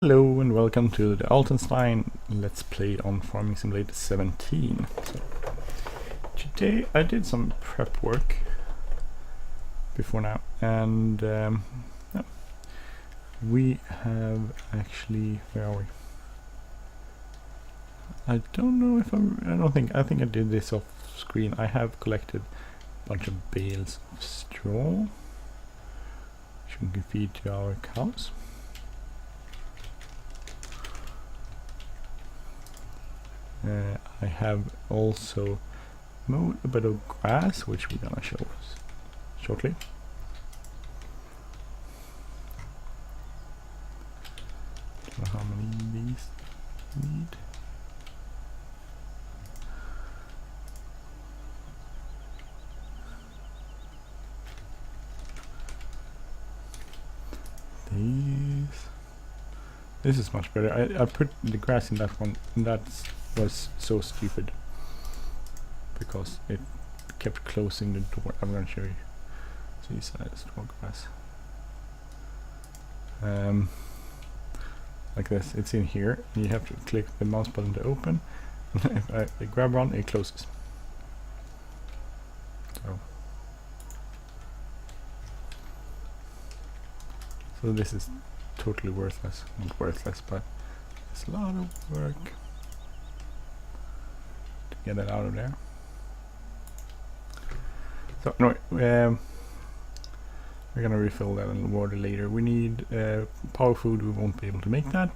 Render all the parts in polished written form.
Hello and welcome to the Altenstein Let's Play on Farming Simulator 17. So, today I did some prep work before now, and yeah, we have actually, where are we? I don't know if I think I did this off screen. I have collected a bunch of bales of straw which we can feed to our cows. I have also mowed a bit of grass, which we're gonna show us shortly. Don't know how many these need. This is much better. I put the grass in that one, and that was so stupid because it kept closing the door. I'm gonna show you. See, size straw grass. Like this, it's in here. You have to click the mouse button to open. If I grab one, it closes. So this is totally worthless. Not worthless, but it's a lot of work to get it out of there. So anyway, we're gonna refill that in water later. We need power food. We won't be able to make that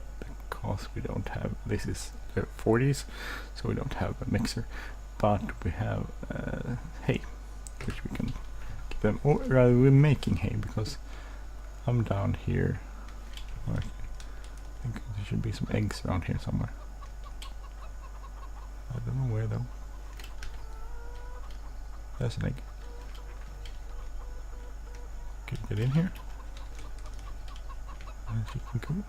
because we don't have, this is 40s, so we don't have a mixer, but we have hay, which we can give them, or rather we're making hay because I'm down here. I think there should be some eggs around here somewhere. I don't know where though. There's an egg. Can you get in here? As you can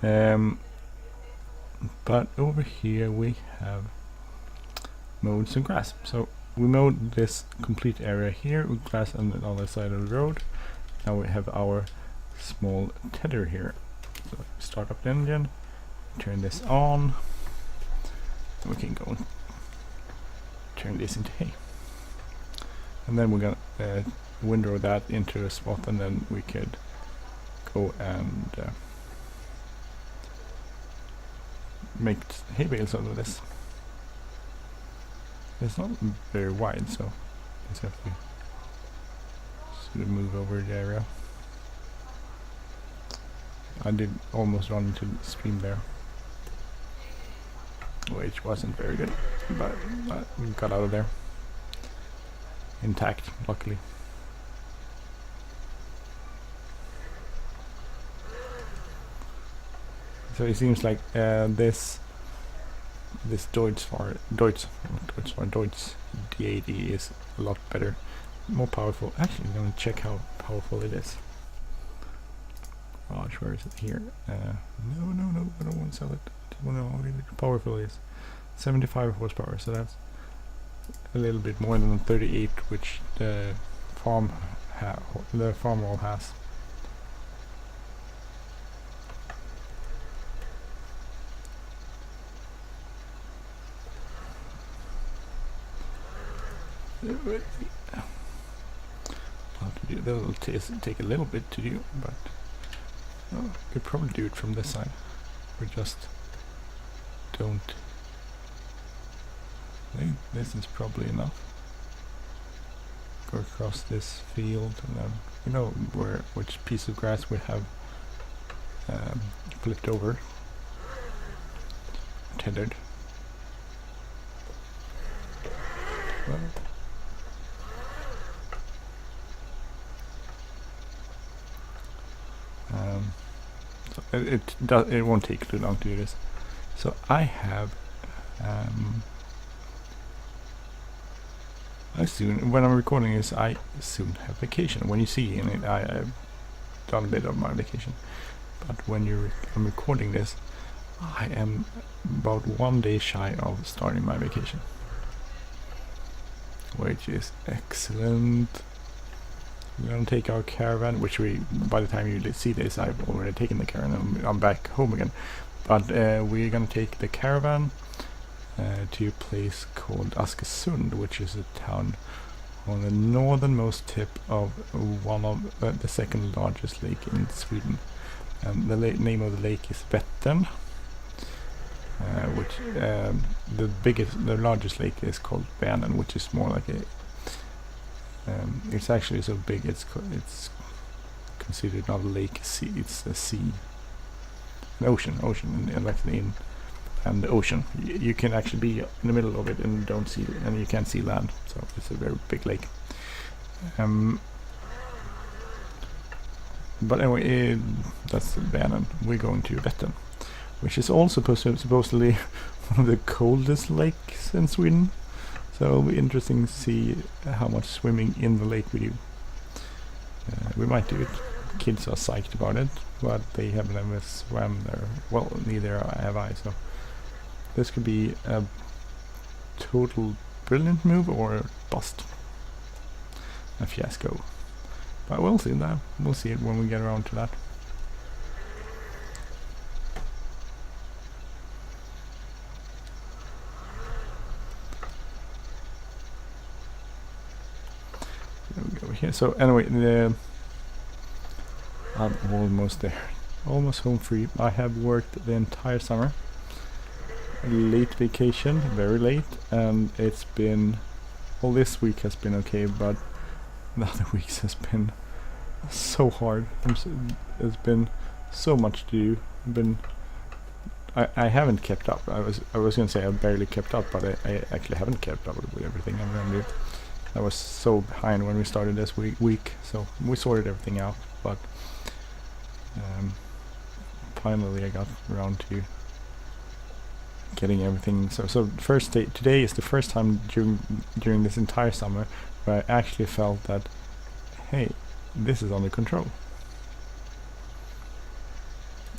go. But over here we have mowed some grass. So we mowed this complete area here with grass on the other side of the road. Now we have our small tether here. So start up the engine, turn this on, and we can go and turn this into hay. And then we're gonna windrow that into a spot, and then we could go and make hay bales out of this. It's not very wide, so I just have to sort of move over the area. I did almost run into the stream there, which wasn't very good, but we got out of there intact, luckily. So it seems like this Deutz DAD is a lot better, more powerful. Actually, I'm going to check how powerful it is. Gosh, where is it? Here. No, I don't want to sell it. I don't know how powerful it is. 75 horsepower, so that's a little bit more than 38, which the farm wall has. That'll take a little bit to do, but we could probably do it from this side. We just don't. I think this is probably enough. Go across this field, and then you know which piece of grass we have flipped over, tethered. Well, so it won't take too long to do this. So I have when I'm recording this, I soon have vacation. When you see in it, I've done a bit of my vacation, but when I'm recording this, I am about 1 day shy of starting my vacation, which is excellent. We're gonna take our caravan, which by the time you see this, I've already taken the caravan. I'm back home again. But we're gonna take the caravan to a place called Askersund, which is a town on the northernmost tip of one of the second largest lake in Sweden. The name of the lake is Vättern, which the largest lake is called Vänern, which is more like a it's actually so big it's considered not a lake, it's a sea, an ocean, and the ocean. You can actually be in the middle of it and you can't see land, so it's a very big lake. But anyway, that's Vänern. We're going to Vättern, which is also supposedly one of the coldest lakes in Sweden. So it'll be interesting to see how much swimming in the lake we do. We might do it. Kids are psyched about it, but they have never swam there. Well, neither have I, so this could be a total brilliant move or a bust. A fiasco. But we'll see that. We'll see it when we get around to that. Over here. So anyway, I'm almost there, almost home free. I have worked the entire summer, late vacation, very late, and it's been, well, this week has been okay, but the other weeks has been so hard. There's been so much to do. I haven't kept up. I was gonna say I barely kept up, but I actually haven't kept up with everything I'm gonna do. I was so behind when we started this week, so we sorted everything out, but finally I got around to getting everything. So first day, today is the first time during this entire summer where I actually felt that, hey, this is under control.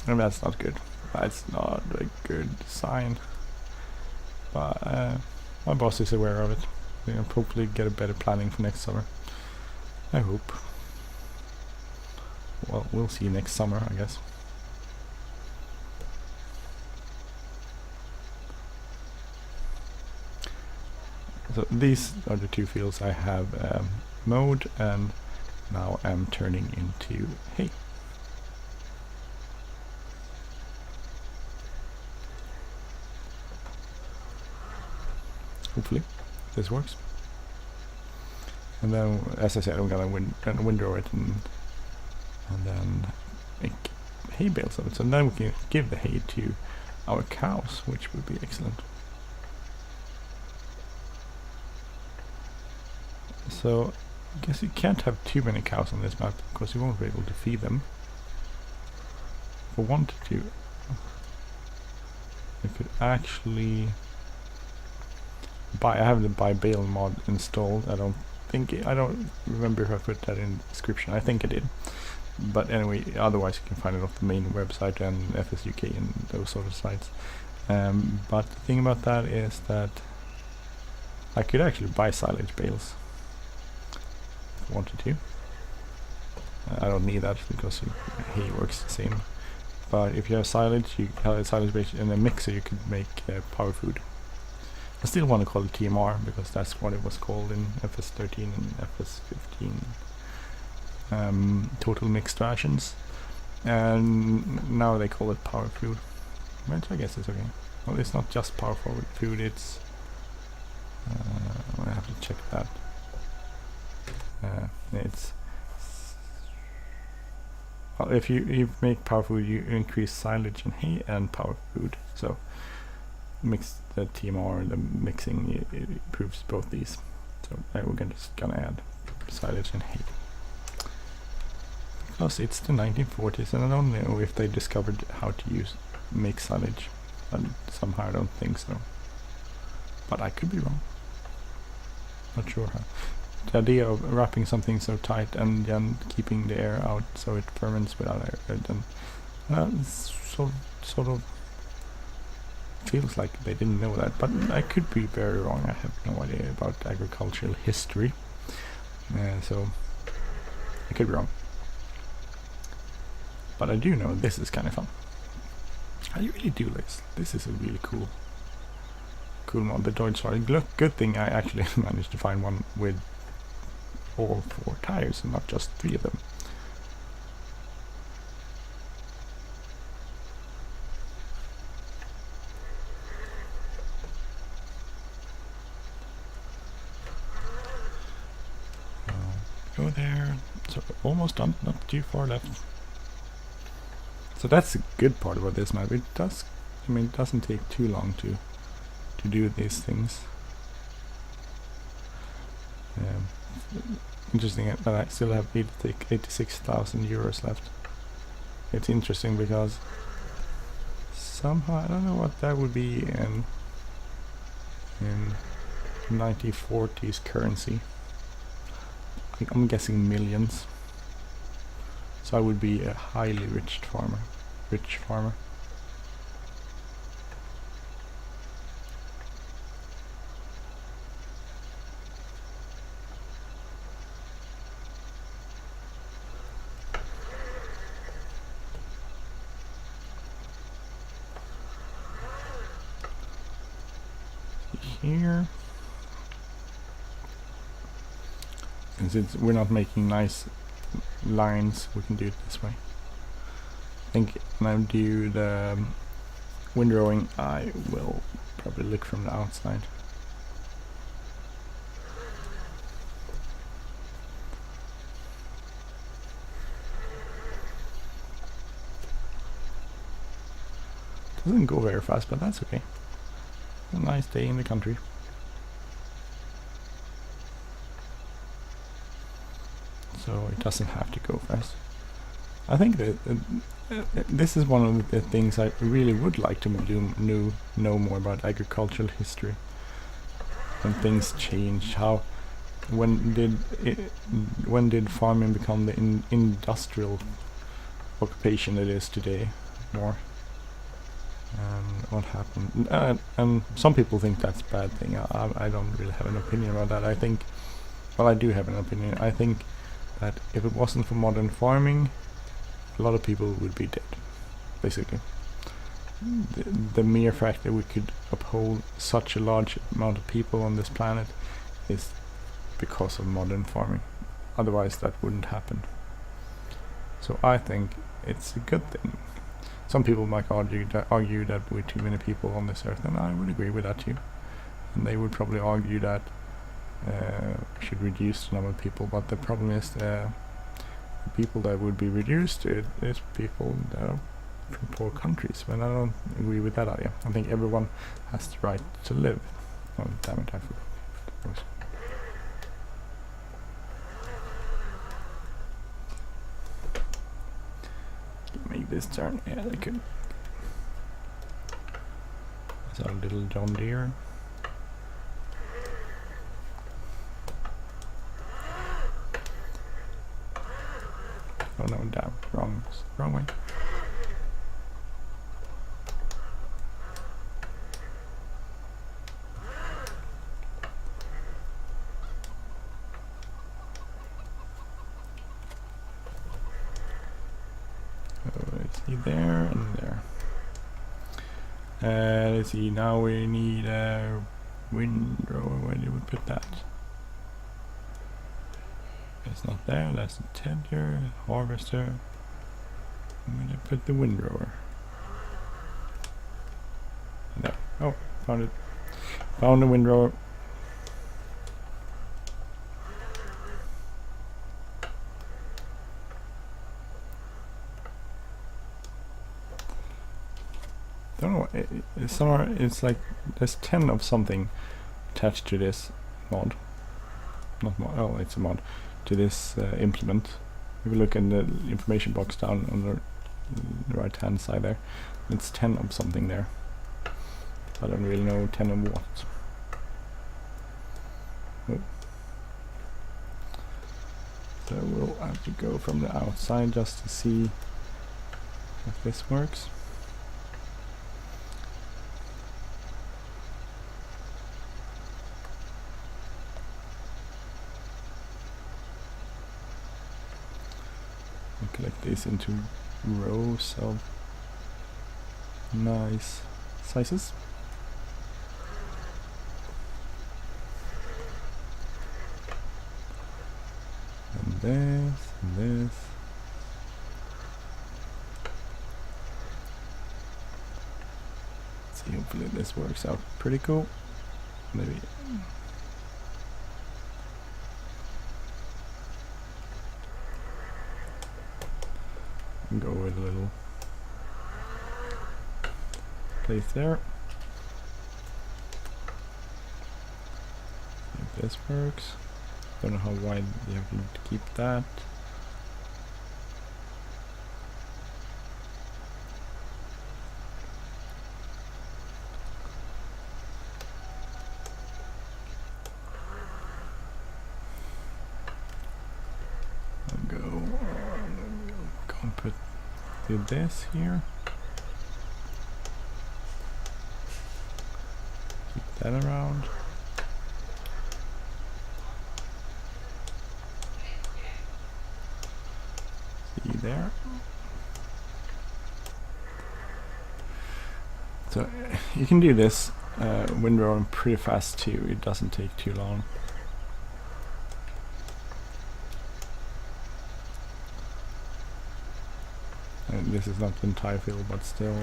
And that's not good. That's not a good sign. But my boss is aware of it. We'll hopefully get a better planning for next summer. I hope. Well, we'll see next summer, I guess. So these are the two fields I have mowed, and now I'm turning into hay. Hopefully this works. And then, as I said, I'm gonna windrow it and then make hay bales of it. So then we can give the hay to our cows, which would be excellent. So I guess you can't have too many cows on this map because you won't be able to feed them. If I wanted to, I could actually buy. I have the Buyable mod installed. I don't remember if I put that in the description. I think I did. But anyway, otherwise you can find it off the main website and FSUK and those sort of sites. But the thing about that is that I could actually buy silage bales if I wanted to. I don't need that because hay works the same. But if you have silage, you have a silage base in a mixer, you could make power food. I still want to call it TMR because that's what it was called in FS13 and FS15. Total mixed rations, and now they call it power food, which I guess is okay. Well, it's not just power food, it's I have to check that. It's well, if you make power food, you increase silage and hay and power food. So mix the TMR, the mixing, it improves both these. So we're just gonna add silage and hay. Because it's the 1940s and I don't know if they discovered how to make silage. And somehow I don't think so. But I could be wrong. Not sure how. The idea of wrapping something so tight and then keeping the air out so it ferments without air, then sort of feels like they didn't know that, but I could be very wrong. I have no idea about agricultural history. So I could be wrong. But I do know this is kind of fun. I really do this. This is a really cool mod. The Deutz. Good thing I actually managed to find one with all 4 tires and not just 3 of them. Go there. So almost done. Not too far left. So that's a good part about this map. It does. I mean, it doesn't take too long to do these things. Interesting that I still have 86,000 euros left. It's interesting because somehow I don't know what that would be in 1940s currency. I'm guessing millions. So I would be a highly rich farmer. Here, and since we're not making nice lines, we can do it this way. I think when I do the windrowing, I will probably look from the outside. Doesn't go very fast, but that's okay. A nice day in the country. So it doesn't have to go fast. I think that this is one of the things I really would like to know more about agricultural history. When things change, when did farming become the industrial occupation it is today? More. And what happened? And some people think that's a bad thing. I don't really have an opinion about that. I think, well, I do have an opinion. I think that if it wasn't for modern farming, a lot of people would be dead, basically. The mere fact that we could uphold such a large amount of people on this planet is because of modern farming. Otherwise that wouldn't happen. So I think it's a good thing. Some people might argue that we're too many people on this earth, and I would agree with that too. And they would probably argue that we should reduce the number of people, but the problem is the people that would be reduced is people that are from poor countries, and I don't agree with that idea. I think everyone has the right to live. Oh damn it, I forgot. Make this turn. Yeah, they could. There's our little John Deere. Oh no, down. Wrong way. There and there. Let's see, now we need a windrow. Where did we put that? It's not there, that's the tedger, harvester. I'm gonna put the windrower. There. Oh, found it. Found the windrower. I don't know, somewhere it's like there's 10 of something attached to this mod. Not mod, oh, it's a mod. To this implement. If you look in the information box down on the right hand side there, it's 10 of something there. I don't really know 10 of what. Oh. So we'll have to go from the outside just to see if this works. this into rows of nice sizes. And this, and this. Let's see, hopefully this works out pretty cool. Maybe. Go with a little place there. See if this works. Don't know how wide you have to keep that. Do this here. Keep that around. See there. So you can do this windrowing pretty fast too. It doesn't take too long. And this is not the entire field, but still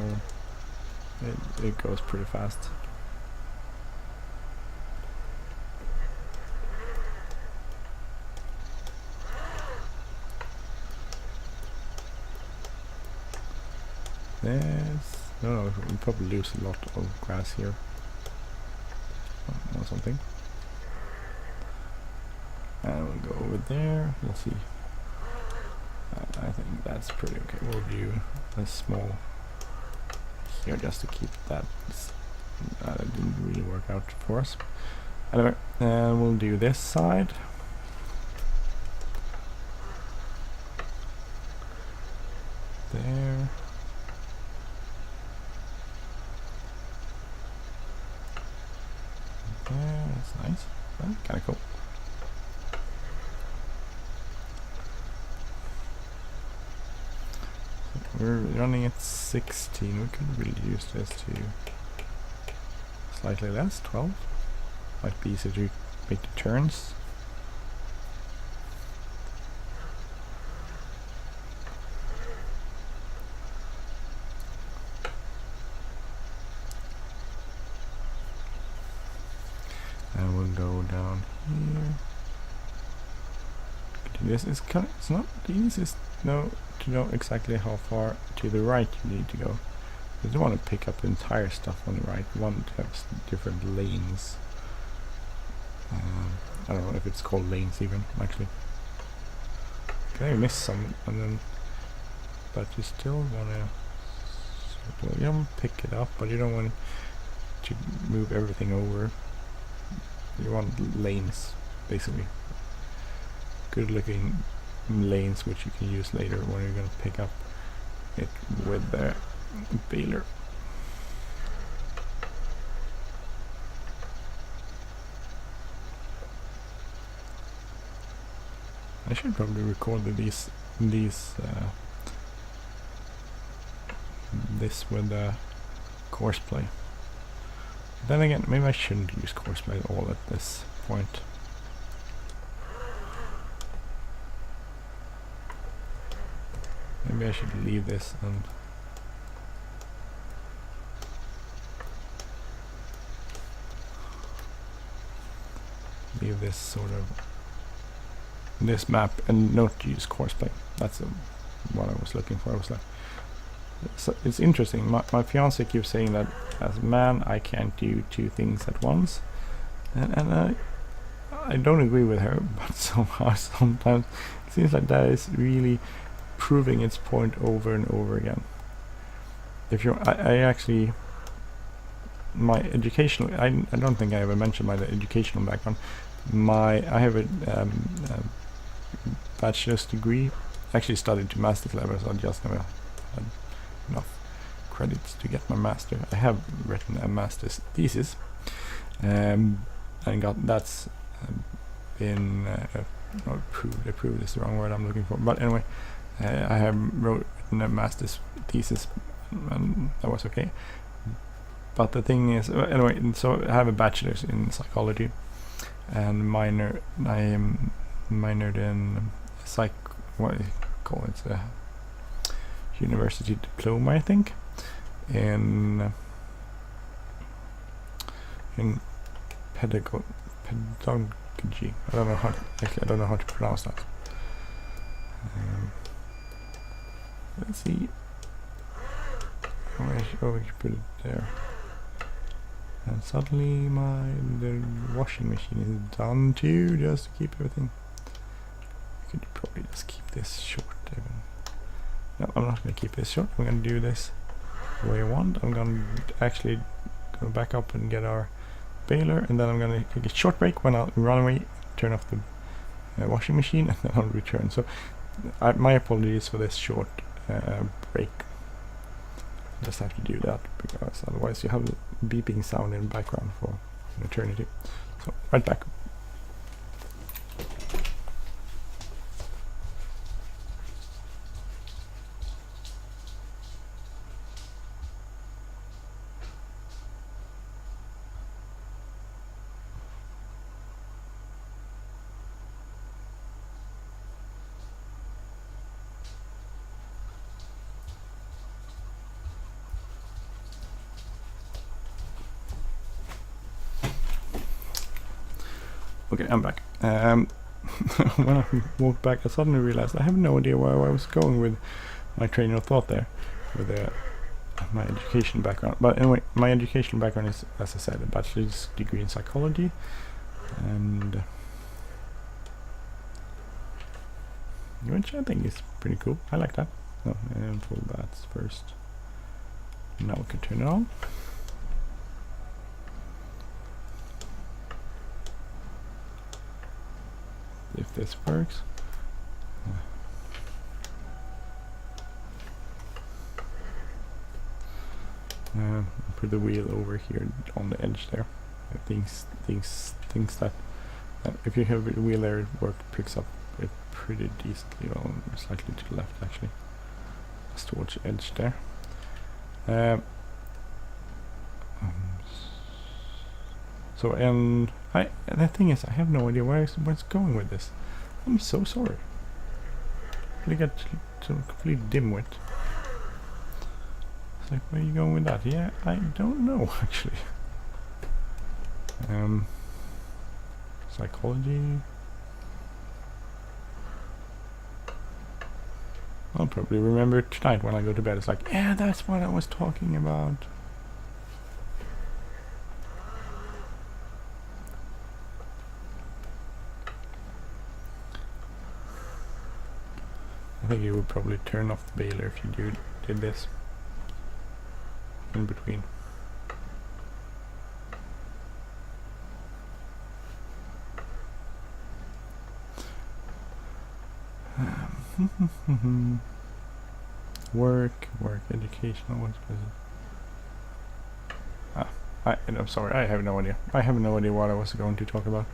it goes pretty fast. No, we'll probably lose a lot of grass here or something. And we'll go over there. We'll see. I think that's pretty okay. We'll do a small here just to keep that. That didn't really work out for us. Anyway, we'll do this side. There. There, that's nice. That's kind of cool. We're running at 16. We could reduce this to slightly less, 12. Might be easier to make the turns. And we'll go down here. This is kind of, it's not the easiest to know exactly how far to the right you need to go. You don't want to pick up the entire stuff on the right. You want to have different lanes. I don't know if it's called lanes even, actually. Okay, you miss some, and then, but you still want to, you don't pick it up, but you don't want to move everything over. You want lanes, basically. Good looking lanes which you can use later when you're going to pick up it with the baler. I should probably record these this with the courseplay. Then again, maybe I shouldn't use courseplay at all at this point. Maybe I should leave this and leave this sort of this map and not use courseplay. That's what I was looking for. I was like, so it's interesting. My fiance keeps saying that as a man I can't do two things at once, and I don't agree with her, but somehow sometimes it seems like that is really proving its point over and over again. If you're, I actually, my educational, I don't think I ever mentioned my educational background. I have a bachelor's degree. Actually studied to master's level, so I just never had enough credits to get my master. I have written a master's thesis, and got that's been approved. Approved is the wrong word I'm looking for, but anyway. I have written a master's thesis, and that was okay. But the thing is, anyway, so I have a bachelor's in psychology, and I am minored in what do you call it? University diploma, I think, in pedagogy. I don't know how to pronounce that. Let's see. I should put it there. And suddenly the washing machine is done too, just to keep everything. I could probably just keep this short even. No, I'm not going to keep this short. I'm going to do this the way I want. I'm going to actually go back up and get our baler, and then I'm going to take a short break when I'll run away, turn off the washing machine, and then I'll return. So my apologies for this short break. Just have to do that, because otherwise you have the beeping sound in the background for an eternity. So right back. Okay, I'm back. When I walked back, I suddenly realized I have no idea where I was going with my train of thought there, with my education background. But anyway, my education background is, as I said, a bachelor's degree in psychology, and which I think is pretty cool. I like that. Oh, and pull that first. Now we can turn it on. If this works. Put the wheel over here on the edge there. Things that if you have a wheel there, it picks up it pretty decently. Well, slightly to the left actually, just towards the edge there. So the thing is, I have no idea where it's going with this. I'm so sorry. I got to complete dimwit. It's like, where are you going with that? Yeah, I don't know actually. Psychology. I'll probably remember tonight when I go to bed. It's like, yeah, that's what I was talking about. I think you would probably turn off the baler if you did this in between. Work, educational. What is it? I'm sorry. I have no idea. I have no idea what I was going to talk about.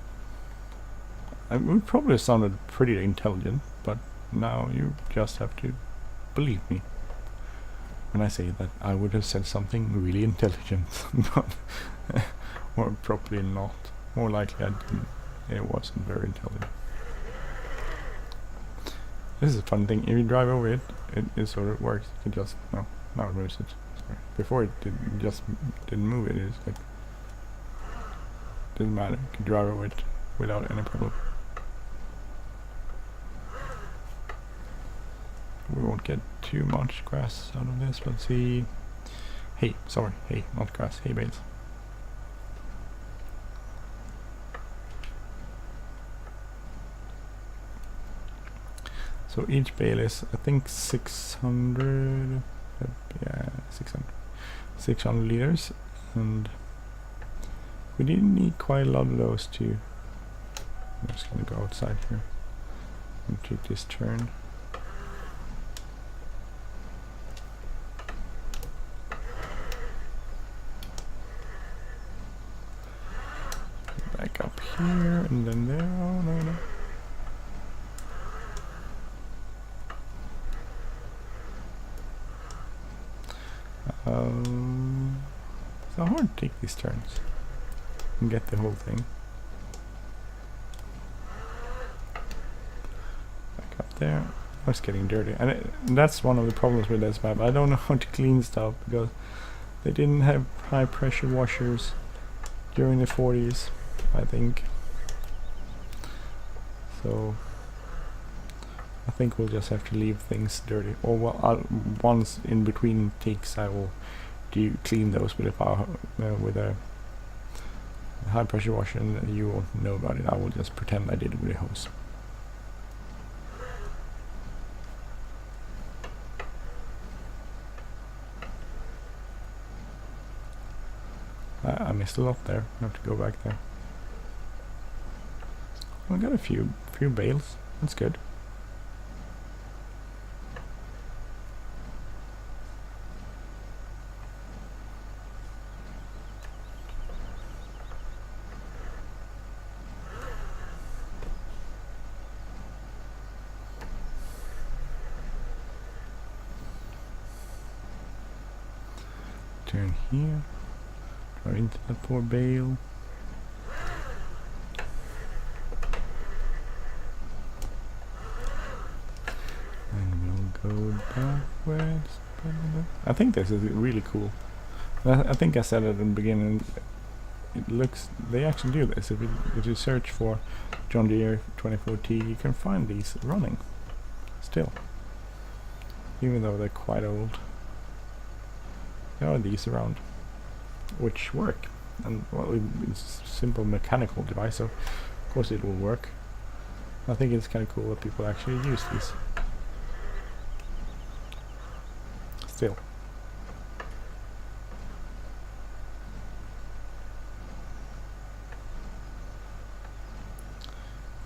It probably sounded pretty intelligent, but now you just have to believe me when I say that I would have said something really intelligent, but or probably not. More likely it wasn't very intelligent. This is a fun thing. If you drive over it sort of works. You can just now it moves it. Sorry. Before it just didn't move it. It's like didn't matter. You can drive over it without any problem. We won't get too much grass out of this. Let's see. Hay, sorry, hay, not grass. Hay bales. So each bale is, I think, 600. Yeah, 600 liters, and we didn't need quite a lot of those too. I'm just gonna go outside here and take this turn. Back up here and then there. Oh no. It's not hard to take these turns and get the whole thing. Back up there. Oh, it's getting dirty, and that's one of the problems with this map. I don't know how to clean stuff because they didn't have high pressure washers during the 40s, I think. So I think we'll just have to leave things dirty. Or well, once in between takes, I will clean those with a power with a high pressure washer, and you won't know about it. I will just pretend I did it with a hose. I missed a lot there. I have to go back there. I got a few bales. That's good. Turn here. Right into that poor bale. And we'll go backwards. I think this is really cool. I think I said it in the beginning. It looks, they actually do this. If you search for John Deere 24T, you can find these running still, even though they're quite old. There are these around which work, and well, it's a simple mechanical device, so of course it will work. I think it's kind of cool that people actually use these still.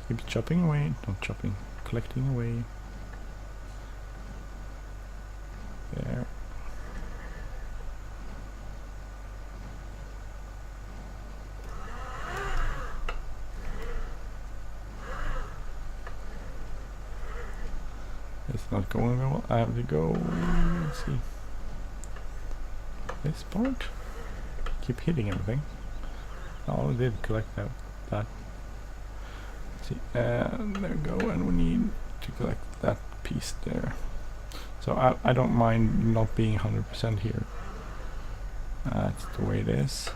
Keep chopping away, not chopping, collecting away. There. It's not going well. I have to go. Let's see. This part. Keep hitting everything. Oh, I did collect that. Let's see. And there we go. And we need to collect that piece there. So I don't mind not being 100% here. That's the way it is.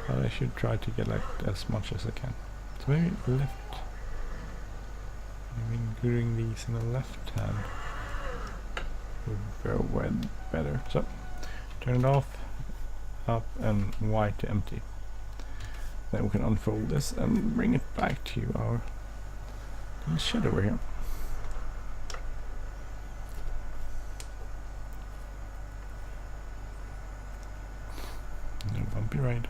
But I should try to get like as much as I can. So maybe left. Including these in the left hand would go well better. So turn it off, up, and Y to empty. Then we can unfold this and bring it back to our little shed over here. No bumpy ride.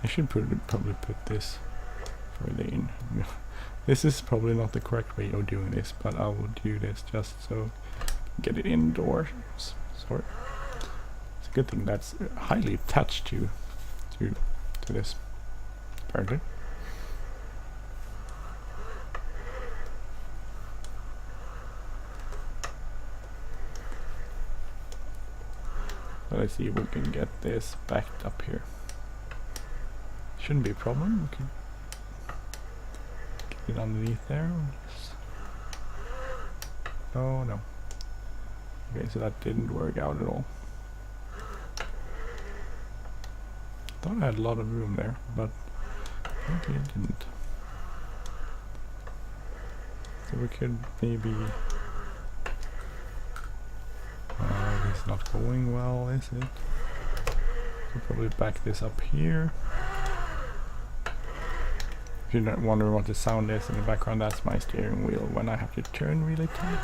I should probably put this further in. This is probably not the correct way of doing this, but I will do this just so get it indoors. Sorry. It's a good thing that's highly attached to this, apparently. Let's see if we can get this backed up here. Shouldn't be a problem. We can get underneath there. Oh no. Okay, so that didn't work out at all. Thought I had a lot of room there, but apparently it didn't. So we could maybe... it's not going well, is it? We'll probably back this up here. If you're not wondering what the sound is in the background, that's my steering wheel when I have to turn really tight.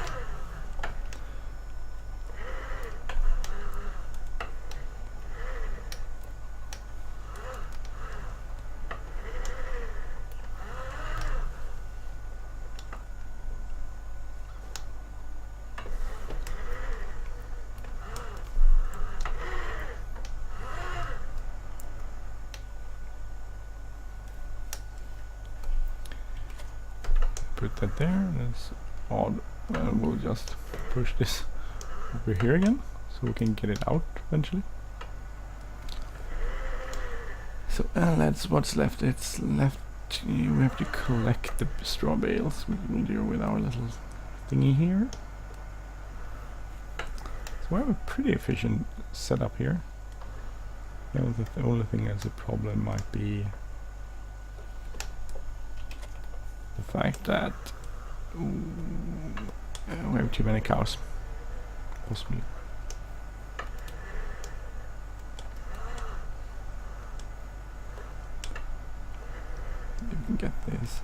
Put that there. That's odd. We'll just push this over here again, so we can get it out eventually. So that's what's left. It's left. We have to collect the straw bales. We'll do with our little thingy here. So we have a pretty efficient setup here. The only thing that's a problem might be the fact that we have too many cows, possibly. You can get this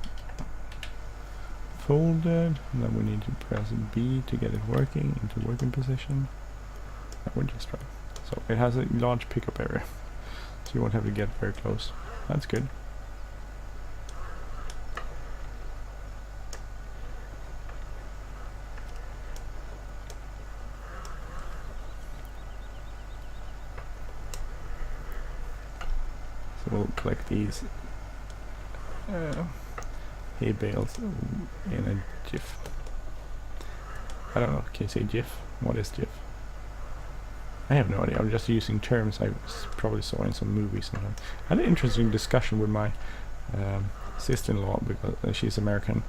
folded, and then we need to press B to get it working into working position. That would just try. So it has a large pickup area, so you won't have to get very close. That's good. So we'll collect these hay bales in a GIF. I don't know, can you say GIF? What is GIF? I have no idea, I'm just using terms I probably saw in some movies. And I had an interesting discussion with my sister-in-law, because she's American,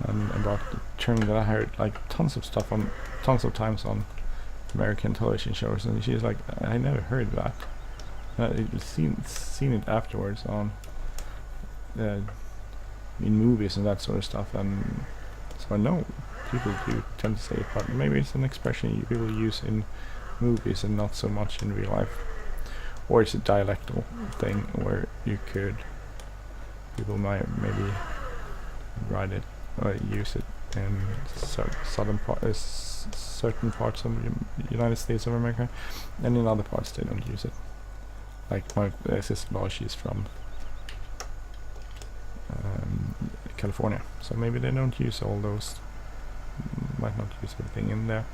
about the term that I heard like tons of times on American television shows, and she's like, I never heard that. I've seen it afterwards on in movies and that sort of stuff, and so I know people do tend to say it, but maybe it's an expression people use in movies and not so much in real life, or it's a dialectal thing where people might maybe write it or use it in certain parts of the United States of America, and in other parts they don't use it. Like my sister-in-law, she's from California, so maybe they don't use all those, might not use everything in there.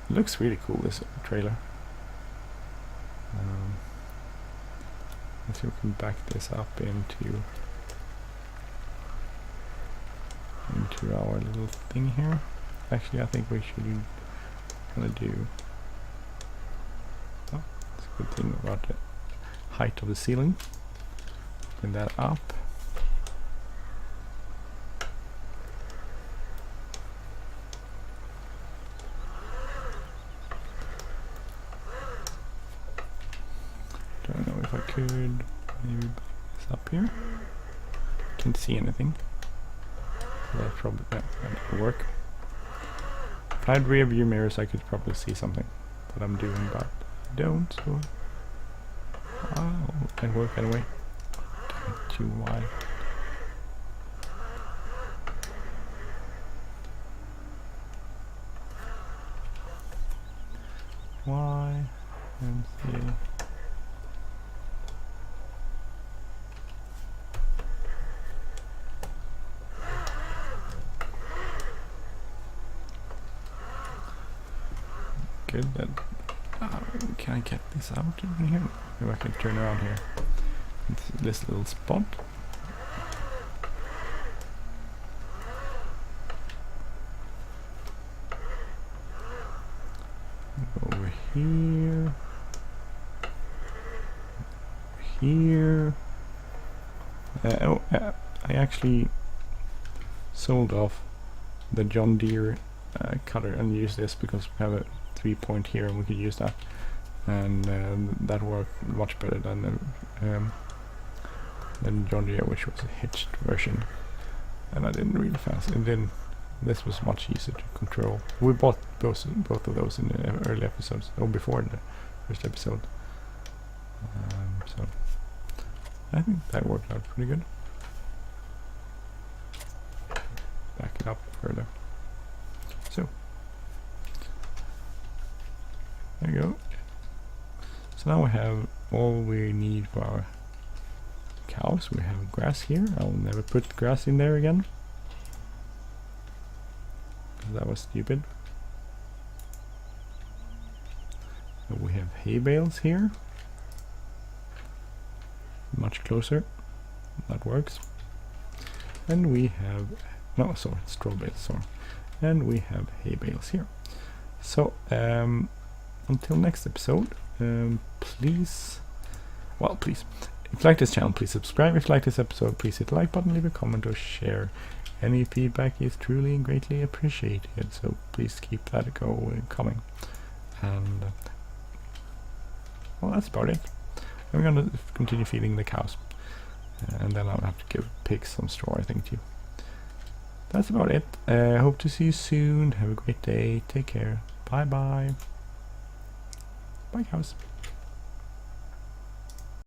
It looks really cool, this trailer. Let's see if we can back this up into our little thing here. Actually, I think we should do. Oh, that's a good thing about the height of the ceiling. Bring that up. Don't know if I could maybe back this up here. Can't see anything. That probably that would work. If I had rear view mirrors, I could probably see something that I'm doing, but I don't. So it can work anyway. Too wide. Y and see. Good. Then can I get this out in here? Maybe I can turn around here. It's this little spot. Over here. Here. I actually sold off the John Deere cutter and used this because we have a 3-point here and we could use that, and that worked much better than John Deere, which was a hitched version, and I didn't really fancy it. Then this was much easier to control. We bought both of those in the early episodes, or before the first episode, so I think that worked out pretty good. Back it up further. So there you go. So now we have all we need for our cows. We have grass here. I'll never put grass in there again, because that was stupid. So we have hay bales here. Much closer. That works. And we have straw bales, sorry. and we have hay bales here. So until next episode, please, if you like this channel, please subscribe. If you like this episode, please hit the like button, leave a comment or share. Any feedback is truly and greatly appreciated, so please keep that coming. And well, that's about it. I'm gonna continue feeding the cows, and then I'll have to give pigs some straw, I think, too. That's about it. Hope to see you soon. Have a great day. Take care. Bye bye. Bye, cows.